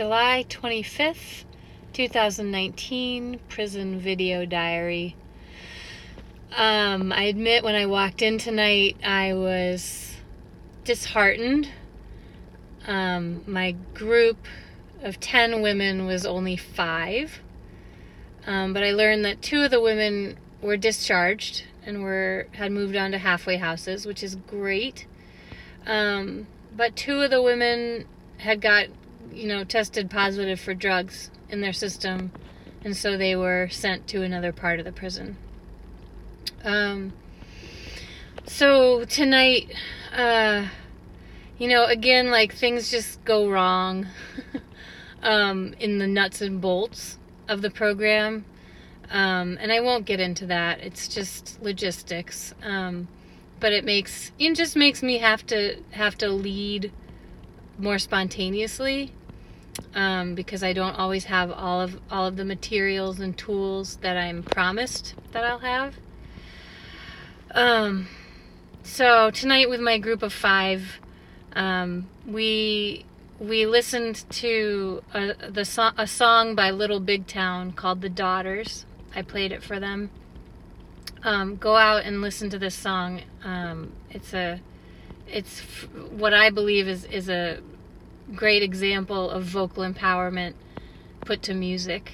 July 25th, 2019, prison video diary. I admit when I walked in tonight, I was disheartened. My group of 10 women was only 5. But I learned that 2 of the women were discharged and had moved on to halfway houses, which is great. But 2 of the women had got, tested positive for drugs in their system, and so they were sent to another part of the prison. So tonight, again, like, things just go wrong in the nuts and bolts of the program. And I won't get into that. It's just logistics. But it just makes me have to lead more spontaneously, because I don't always have all of the materials and tools that I'm promised that I'll have. So tonight with my group of 5, we listened to a song by Little Big Town called The Daughters. I played it for them. Go out and listen to this song. It's what I believe is a great example of vocal empowerment put to music.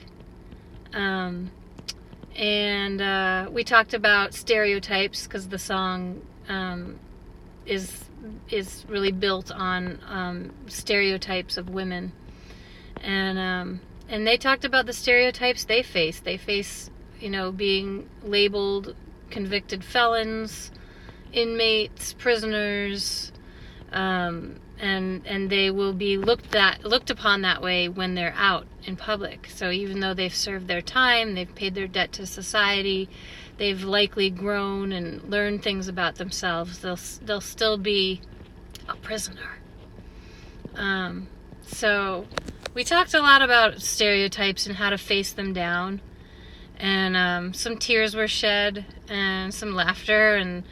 And we talked about stereotypes, because the song is really built on stereotypes of women, and they talked about the stereotypes they face. They face, being labeled convicted felons, inmates, prisoners, and they will be looked upon that way when they're out in public. So even though they've served their time, they've paid their debt to society, they've likely grown and learned things about themselves, they'll still be a prisoner. So we talked a lot about stereotypes and how to face them down, and some tears were shed and some laughter, and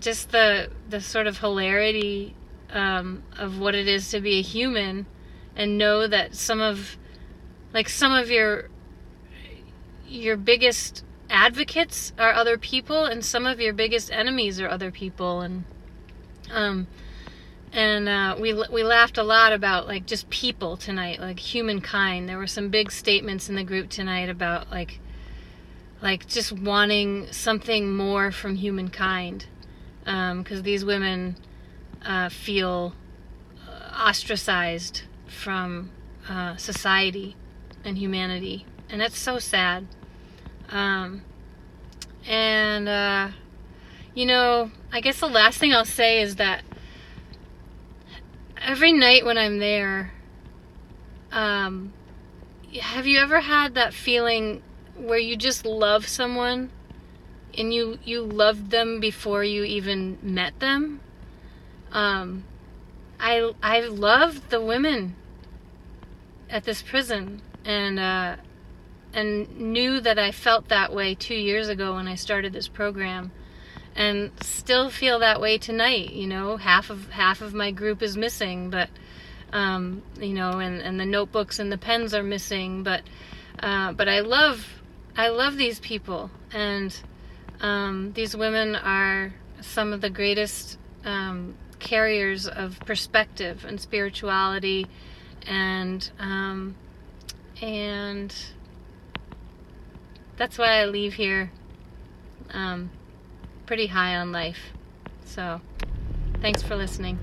just the sort of hilarity of what it is to be a human, and know that some of your biggest advocates are other people, and some of your biggest enemies are other people, and we laughed a lot about, like, just people tonight, like humankind. There were some big statements in the group tonight about like just wanting something more from humankind, because these women feel ostracized from society and humanity, and that's so sad. I guess the last thing I'll say is that every night when I'm there, have you ever had that feeling where you just love someone and you loved them before you even met them? I loved the women at this prison, and knew that I felt that way 2 years ago when I started this program, and still feel that way tonight. Half of my group is missing, but and the notebooks and the pens are missing, but I love these people, and these women are some of the greatest carriers of perspective and spirituality, and that's why I leave here pretty high on life. So, thanks for listening.